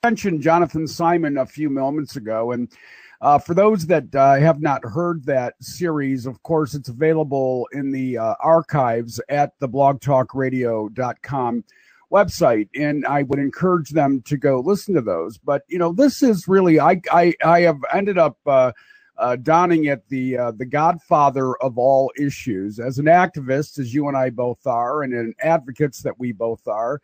mentioned Jonathan Simon a few moments ago, and for those that have not heard that series, of course, it's available in the archives at the blogtalkradio.com website, and I would encourage them to go listen to those. But this is really I have ended up donning at the godfather of all issues as an activist, as you and I both are, and an advocates that we both are.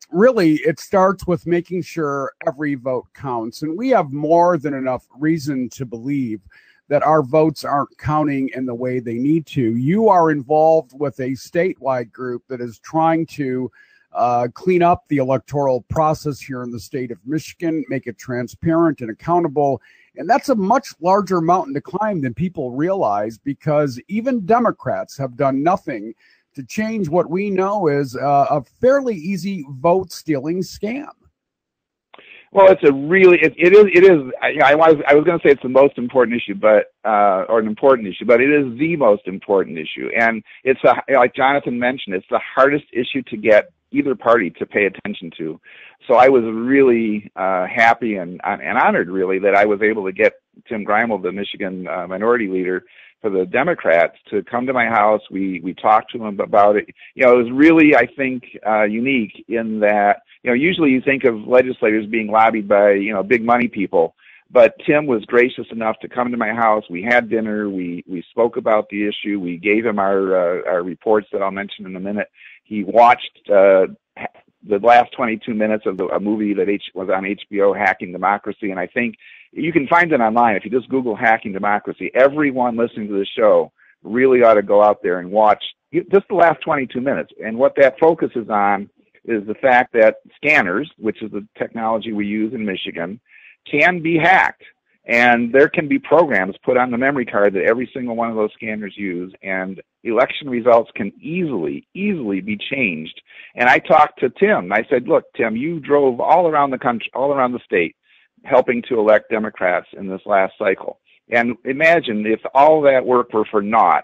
Really, it starts with making sure every vote counts, and we have more than enough reason to believe that our votes aren't counting in the way they need to. You are involved with a statewide group that is trying to clean up the electoral process here in the state of Michigan, make it transparent and accountable. And that's a much larger mountain to climb than people realize, because even Democrats have done nothing to change what we know is a fairly easy vote stealing scam. Well, it is. I was going to say it's the most important issue, or an important issue, but it is the most important issue. And it's like Jonathan mentioned, it's the hardest issue to get either party to pay attention to. So I was really happy and honored, really, that I was able to get Tim Grimal, the Michigan minority leader for the Democrats, to come to my house. We talked to him about it. It was really, I think, unique in that, usually you think of legislators being lobbied by, big money people. But Tim was gracious enough to come to my house. We had dinner. We spoke about the issue. We gave him our reports that I'll mention in a minute. He watched the last 22 minutes of a movie that was on HBO, Hacking Democracy. And I think you can find it online. If you just Google Hacking Democracy, everyone listening to the show really ought to go out there and watch just the last 22 minutes. And what that focuses on is the fact that scanners, which is the technology we use in Michigan, can be hacked. And there can be programs put on the memory card that every single one of those scanners use, and election results can easily be changed. And I talked to Tim. I said, look, Tim, you drove all around the country, all around the state, helping to elect Democrats in this last cycle. And imagine if all that work were for naught,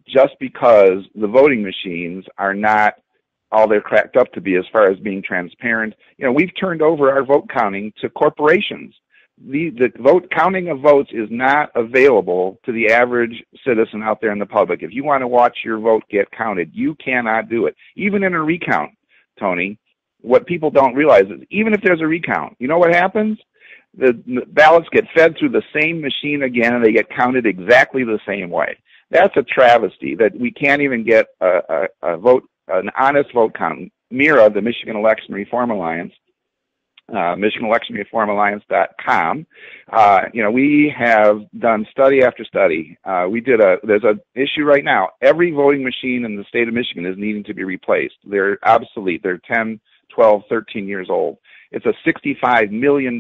just because the voting machines are not all they're cracked up to be as far as being transparent. We've turned over our vote counting to corporations. The vote counting of votes is not available to the average citizen out there in the public. If you want to watch your vote get counted, you cannot do it. Even in a recount, Tony, what people don't realize is even if there's a recount, you know what happens? The ballots get fed through the same machine again, and they get counted exactly the same way. That's a travesty that we can't even get an honest vote count. MIRA, the Michigan Election Reform Alliance, MichiganElectionReformAlliance.com. We have done study after study. There's an issue right now. Every voting machine in the state of Michigan is needing to be replaced. They're obsolete. They're 10, 12, 13 years old. It's a $65 million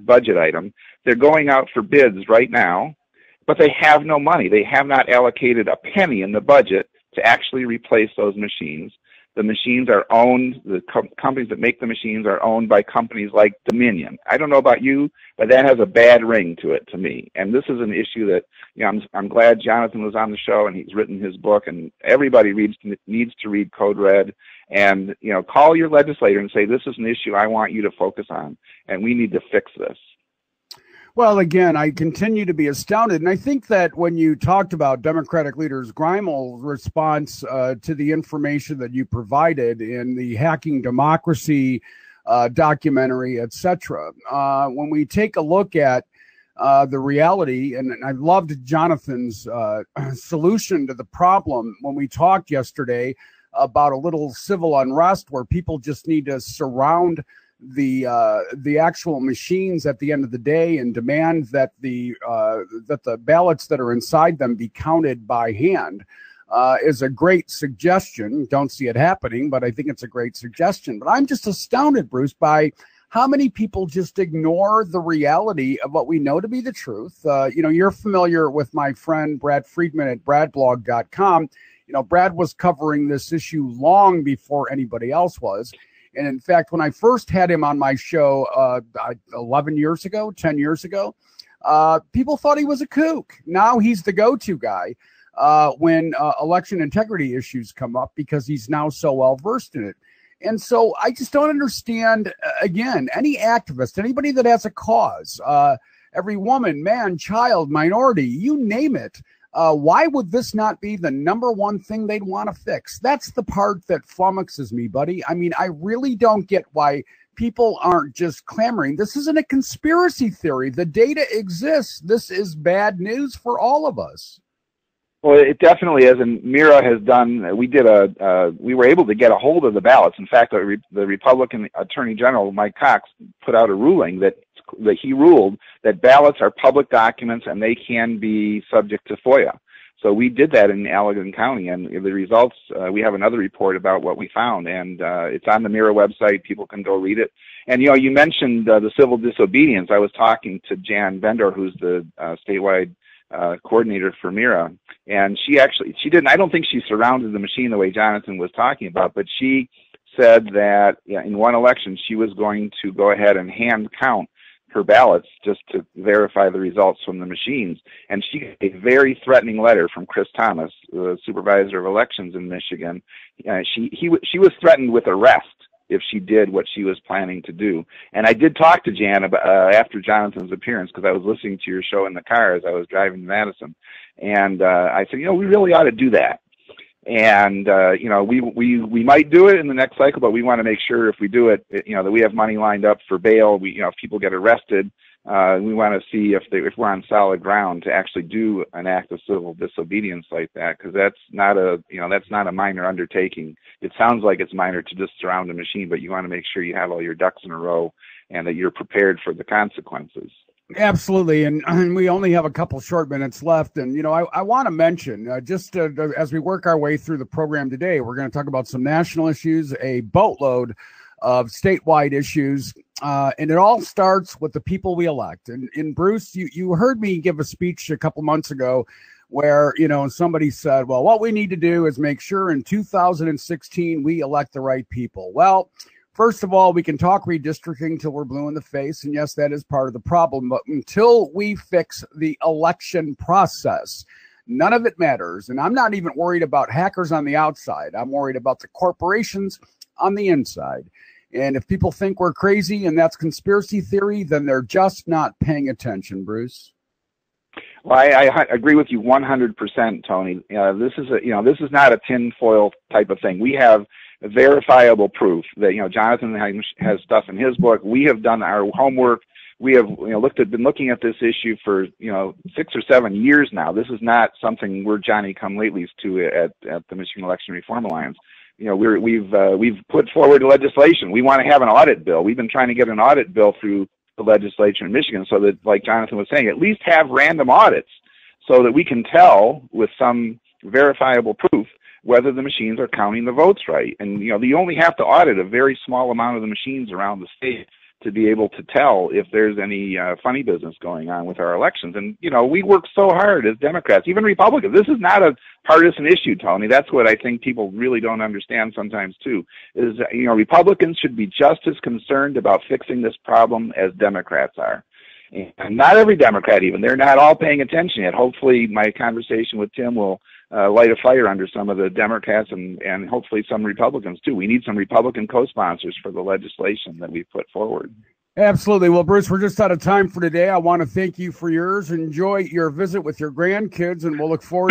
budget item. They're going out for bids right now, but they have no money. They have not allocated a penny in the budget to actually replace those machines. The machines are owned, the companies that make the machines are owned by companies like Dominion. I don't know about you, but that has a bad ring to it to me. And this is an issue that, I'm glad Jonathan was on the show and he's written his book, and everybody needs to read Code Red, and, call your legislator and say, this is an issue I want you to focus on, and we need to fix this. Well, again, I continue to be astounded. And I think that when you talked about Democratic leaders Grimal's response to the information that you provided in the Hacking Democracy documentary, etc., when we take a look at the reality, and I loved Jonathan's solution to the problem when we talked yesterday about a little civil unrest where people just need to surround the actual machines at the end of the day and demand that the ballots that are inside them be counted by hand is a great suggestion. Don't see it happening, but I think it's a great suggestion. But I'm just astounded, Bruce, by how many people just ignore the reality of what we know to be the truth. You're familiar with my friend Brad Friedman at bradblog.com. Brad was covering this issue long before anybody else was. And in fact, when I first had him on my show 10 years ago, people thought he was a kook. Now he's the go-to guy when election integrity issues come up because he's now so well versed in it. And so I just don't understand, again, any activist, anybody that has a cause, every woman, man, child, minority, you name it. Why would this not be the number one thing they'd want to fix? That's the part that flummoxes me, buddy. I mean, I really don't get why people aren't just clamoring. This isn't a conspiracy theory. The data exists. This is bad news for all of us. Well, it definitely is, and Mira has done. We were able to get a hold of the ballots. In fact, the Republican Attorney General Mike Cox put out a ruling that he ruled that ballots are public documents and they can be subject to FOIA. So we did that in Allegan County, and the results. We have another report about what we found, and it's on the Mira website. People can go read it. And you mentioned the civil disobedience. I was talking to Jan Vendor, who's the statewide coordinator for Mira, and she didn't. I don't think she surrounded the machine the way Jonathan was talking about, but she said that in one election she was going to go ahead and hand count her ballots just to verify the results from the machines. And she got a very threatening letter from Chris Thomas, the supervisor of elections in Michigan. She was threatened with arrest if she did what she was planning to do. And I did talk to Jan about, after Jonathan's appearance, because I was listening to your show in the car as I was driving to Madison. And I said, we really ought to do that. And, we might do it in the next cycle, but we want to make sure if we do it, that we have money lined up for bail. If people get arrested, we want to see if we're on solid ground to actually do an act of civil disobedience like that, because that's not a minor undertaking. It sounds like it's minor to just surround a machine, but you want to make sure you have all your ducks in a row and that you're prepared for the consequences. Absolutely, and we only have a couple short minutes left, and I want to mention as we work our way through the program today, we're going to talk about some national issues, a boatload of statewide issues, and it all starts with the people we elect. And Bruce, you heard me give a speech a couple months ago where somebody said, well, what we need to do is make sure in 2016 we elect the right people. Well, first of all, we can talk redistricting till we're blue in the face, and yes, that is part of the problem. But until we fix the election process, none of it matters. And I'm not even worried about hackers on the outside. I'm worried about the corporations on the inside. And if people think we're crazy and that's conspiracy theory, then they're just not paying attention, Bruce. Well, I agree with you 100%, Tony. This is not a tinfoil type of thing. We have verifiable proof that Jonathan has stuff in his book. We have done our homework. We have been looking at this issue for 6 or 7 years now. This is not something we're Johnny come latelys to at the Michigan Election Reform Alliance. We've put forward legislation. We want to have an audit bill. We've been trying to get an audit bill through the legislature in Michigan so that, like Jonathan was saying, at least have random audits so that we can tell with some verifiable proof whether the machines are counting the votes right. And, you only have to audit a very small amount of the machines around the state to be able to tell if there's any funny business going on with our elections. And, we work so hard as Democrats, even Republicans. This is not a partisan issue, Tony. That's what I think people really don't understand sometimes, too, is, Republicans should be just as concerned about fixing this problem as Democrats are. And not every Democrat even. They're not all paying attention yet. Hopefully my conversation with Tim will light a fire under some of the Democrats and hopefully some Republicans, too. We need some Republican co-sponsors for the legislation that we put forward. Absolutely. Well, Bruce, we're just out of time for today. I want to thank you for yours. Enjoy your visit with your grandkids, and we'll look forward